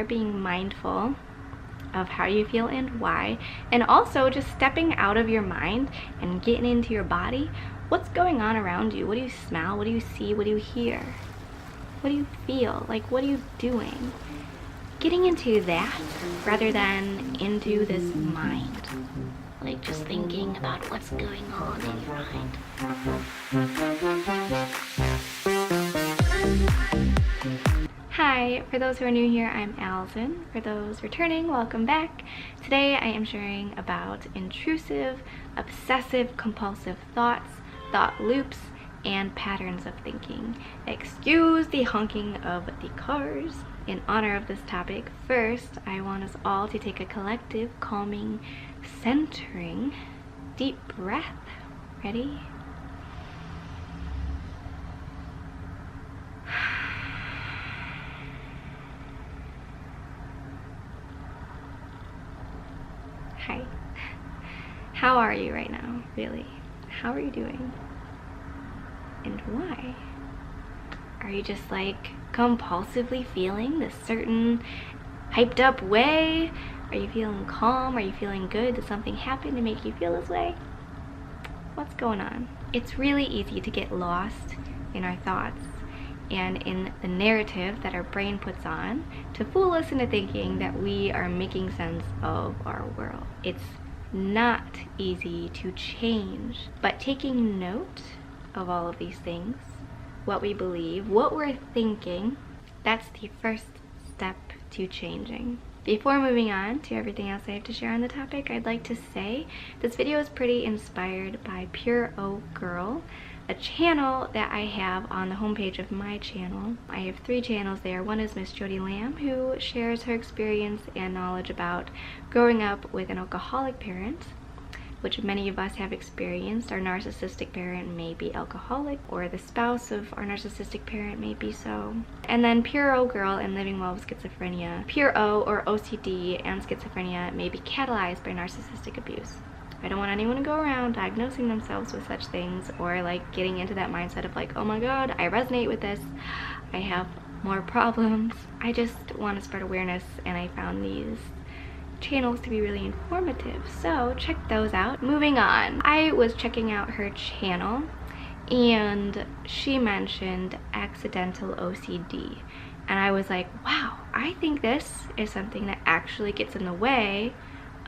Being mindful of how you feel and why, and also just stepping out of your mind and getting into your body. What's going on around you? What do you smell? What do you see? What do you hear? What do you feel? Like, what are you doing? Getting into that rather than into this mind. Like, just thinking about what's going on in your mind. Hi, for those who are new here, I'm Allisun. For those returning, welcome back. Today I am sharing about intrusive, obsessive, compulsive thoughts, thought loops, and patterns of thinking. Excuse the honking of the cars. In honor of this topic, first I want us all to take a collective, calming, centering, deep breath. Ready? Hi. How are you right now, really? How are you doing? And why? Are you just like compulsively feeling this certain hyped up way? Are you feeling calm? Are you feeling good? Did something happen to make you feel this way? What's going on? It's really easy to get lost in our thoughts and in the narrative that our brain puts on to fool us into thinking that we are making sense of our world. It's not easy to change, but taking note of all of these things, what we believe, what we're thinking, that's the first step to changing. Before moving on to everything else I have to share on the topic, I'd like to say this video is pretty inspired by Pure O Girl, a channel that I have on the homepage of my channel. I have 3 channels there. One is Miss Jody Lamb, who shares her experience and knowledge about growing up with an alcoholic parent, which many of us have experienced. Our narcissistic parent may be alcoholic, or the spouse of our narcissistic parent may be so. And then Pure O Girl and Living Well with Schizophrenia. Pure O, or OCD, and schizophrenia may be catalyzed by narcissistic abuse. I don't want anyone to go around diagnosing themselves with such things, or like getting into that mindset of like, oh my god, I resonate with this, I have more problems. I just want to spread awareness, and I found these channels to be really informative, so check those out. Moving on, I was checking out her channel and she mentioned accidental OCD, and I was like, wow, I think this is something that actually gets in the way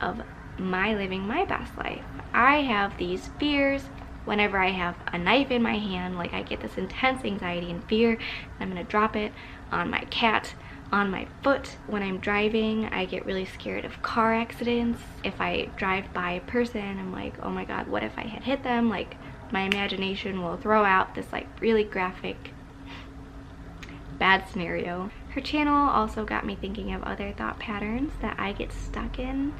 of my living my best life. I have these fears whenever I have a knife in my hand. Like, I get this intense anxiety and fear, and I'm gonna drop it on my cat, on my foot. When I'm driving, I get really scared of car accidents. If I drive by a person, I'm like, oh my god, what if I had hit them? Like, my imagination will throw out this like really graphic bad scenario. Her channel also got me thinking of other thought patterns that I get stuck in.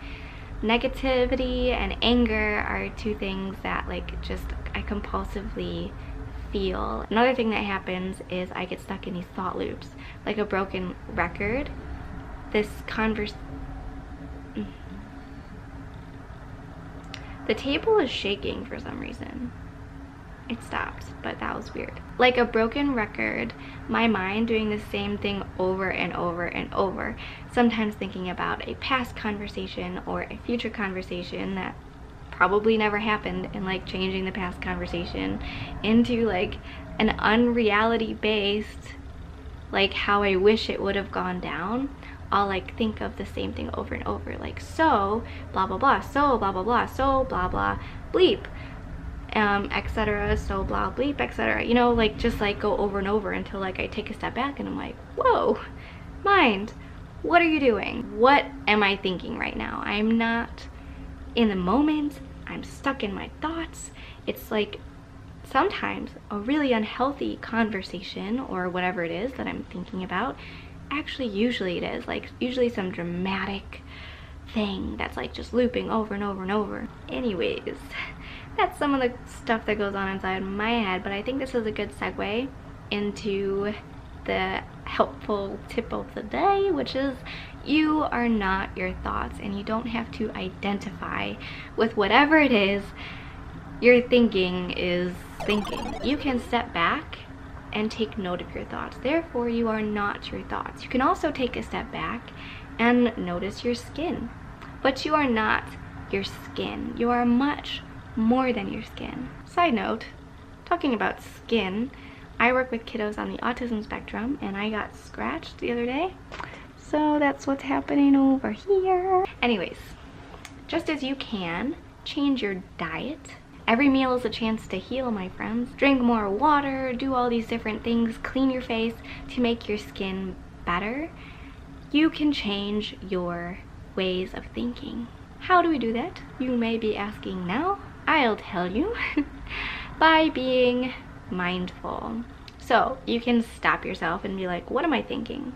Negativity and anger are 2 things that like just I compulsively feel. Another thing that happens is I get stuck in these thought loops, like a broken record. The table is shaking for some reason. It stopped, but that was weird. Like a broken record, my mind doing the same thing over and over and over, sometimes thinking about a past conversation or a future conversation that probably never happened, and like changing the past conversation into like an unreality based, like how I wish it would have gone down. I'll like think of the same thing over and over, like so blah blah blah, so blah blah blah, so blah blah bleep, etc, so blah bleep, etc, you know, like just like go over and over until like I take a step back and I'm like, whoa, mind, what are you doing? What am I thinking right now? I'm not in the moment. I'm stuck in my thoughts. It's like sometimes a really unhealthy conversation or whatever it is that I'm thinking about, actually usually it is like usually some dramatic thing that's like just looping over and over and over. Anyways, that's some of the stuff that goes on inside my head, but I think this is a good segue into the helpful tip of the day, which is you are not your thoughts, and you don't have to identify with whatever it is your thinking is thinking. You can step back and take note of your thoughts. Therefore, you are not your thoughts. You can also take a step back and notice your skin. But you are not your skin. You are much more than your skin. Side note, talking about skin, I work with kiddos on the autism spectrum, and I got scratched the other day. So that's what's happening over here. Anyways, just as you can change your diet, every meal is a chance to heal, my friends. Drink more water, do all these different things, clean your face to make your skin better. You can change your ways of thinking. How do we do that? You may be asking now. I'll tell you. By being mindful. So you can stop yourself and be like, what am I thinking?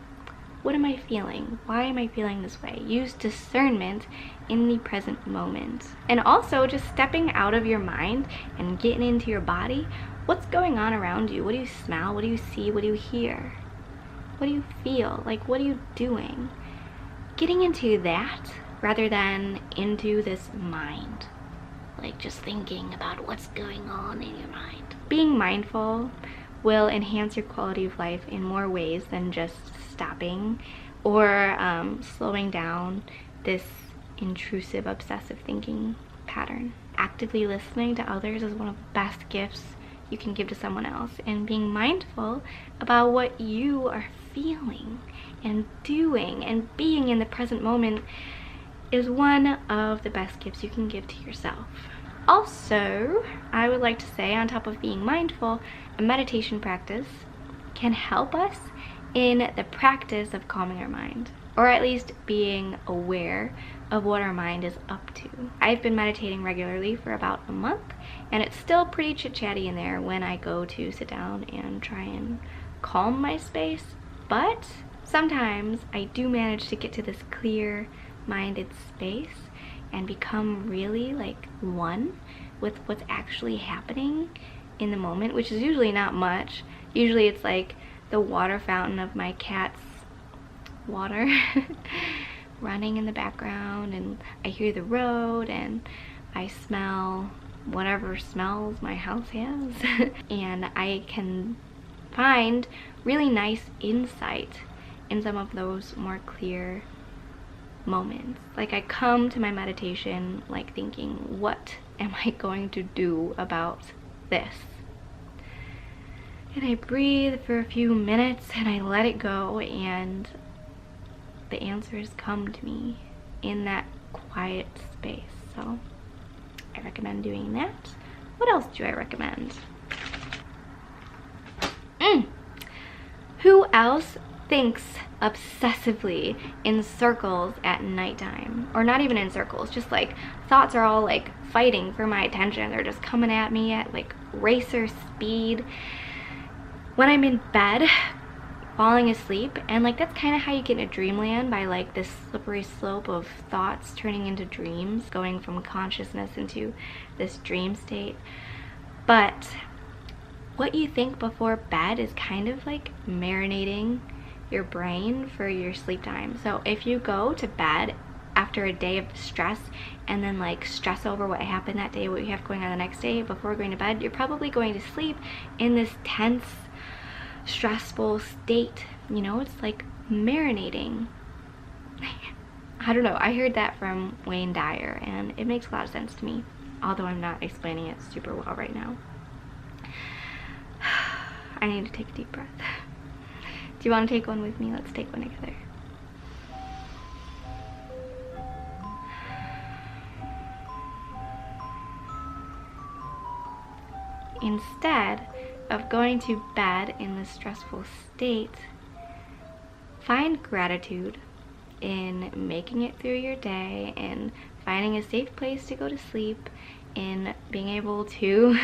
What am I feeling? Why am I feeling this way? Use discernment in the present moment. And also just stepping out of your mind and getting into your body. What's going on around you? What do you smell? What do you see? What do you hear? What do you feel? Like, what are you doing? Getting into that rather than into this mind. Like just thinking about what's going on in your mind. Being mindful will enhance your quality of life in more ways than just stopping or slowing down this intrusive obsessive thinking pattern. Actively listening to others is one of the best gifts you can give to someone else, and being mindful about what you are feeling and doing and being in the present moment is one of the best gifts you can give to yourself. Also, I would like to say, on top of being mindful, a meditation practice can help us in the practice of calming our mind, or at least being aware of what our mind is up to. I've been meditating regularly for about a month, and it's still pretty chit-chatty in there when I go to sit down and try and calm my space, but sometimes I do manage to get to this clear-minded space and become really like one with what's actually happening in the moment, which is usually not much. Usually it's like the water fountain of my cat's water running in the background, and I hear the road, and I smell whatever smells my house has and I can find really nice insight in some of those more clear moments. Like, I come to my meditation like thinking, what am I going to do about this? And I breathe for a few minutes and I let it go, and the answers come to me in that quiet space. So I recommend doing that. What else do I recommend? Who else thinks obsessively in circles at nighttime? Or not even in circles, just like thoughts are all like fighting for my attention. They're just coming at me at like racer speed when I'm in bed falling asleep. And like that's kind of how you get into dreamland, by like this slippery slope of thoughts turning into dreams, going from consciousness into this dream state. But what you think before bed is kind of like marinating your brain for your sleep time. So if you go to bed after a day of stress and then like stress over what happened that day, what you have going on the next day before going to bed, you're probably going to sleep in this tense, stressful state. You know, it's like marinating. I don't know, I heard that from Wayne Dyer and it makes a lot of sense to me, although I'm not explaining it super well right now. I need to take a deep breath. Do you want to take one with me? Let's take one together. Instead of going to bed in this stressful state, find gratitude in making it through your day, in finding a safe place to go to sleep, in being able to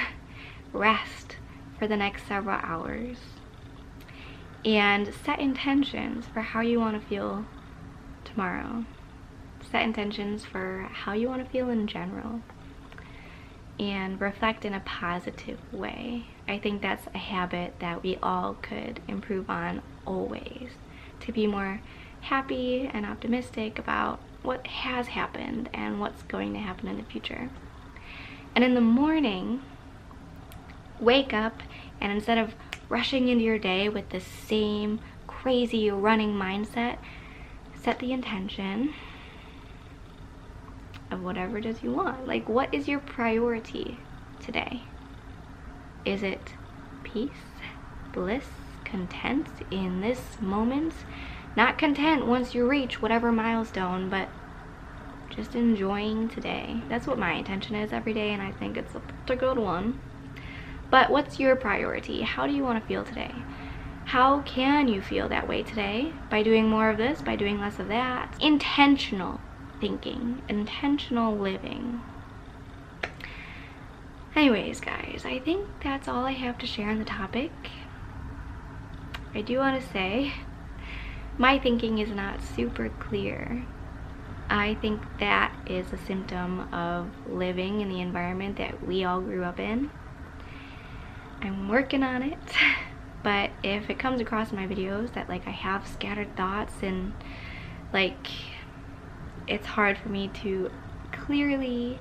rest for the next several hours, and set intentions for how you want to feel tomorrow. Set intentions for how you want to feel in general, and reflect in a positive way. I think that's a habit that we all could improve on always, to be more happy and optimistic about what has happened and what's going to happen in the future. And in the morning, wake up and instead of rushing into your day with the same crazy running mindset, set the intention of whatever it is you want. Like, what is your priority today? Is it peace, bliss, content in this moment? Not content once you reach whatever milestone, but just enjoying today. That's what my intention is every day, and I think it's a good one. But what's your priority? How do you want to feel today? How can you feel that way today? By doing more of this, by doing less of that. Intentional thinking, intentional living. Anyways, guys, I think that's all I have to share on the topic. I do want to say my thinking is not super clear. I think that is a symptom of living in the environment that we all grew up in. I'm working on it, but if it comes across in my videos that like I have scattered thoughts and like it's hard for me to clearly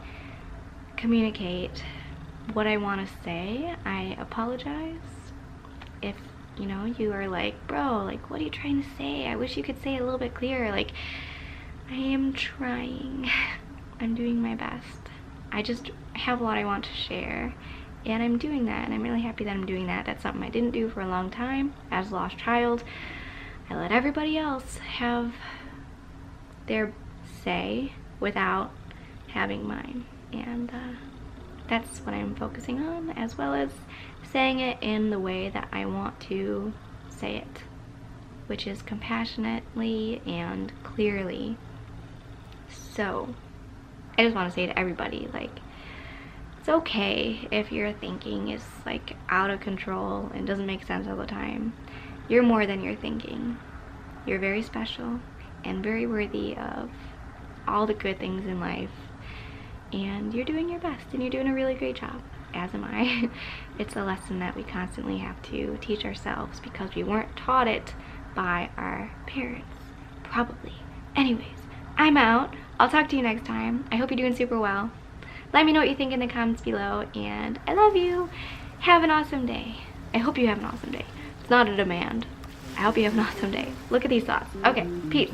communicate what I want to say, I apologize. If you know, you are like, bro, like what are you trying to say? I wish you could say it a little bit clearer. Like, I am trying. I'm doing my best. I just have a lot I want to share, and I'm doing that, and I'm really happy that I'm doing that. That's something I didn't do for a long time. As a lost child, I let everybody else have their say without having mine, and that's what I'm focusing on, as well as saying it in the way that I want to say it, which is compassionately and clearly. So I just want to say to everybody, like, it's okay if your thinking is like out of control and doesn't make sense all the time. You're more than your thinking. You're very special and very worthy of all the good things in life, and you're doing your best, and you're doing a really great job, as am I. It's a lesson that we constantly have to teach ourselves because we weren't taught it by our parents, probably. Anyways, I'm out. I'll talk to you next time. I hope you're doing super well. Let me know what you think in the comments below, and I love you. Have an awesome day. I hope you have an awesome day. It's not a demand. I hope you have an awesome day. Look at these thoughts. Okay, peace.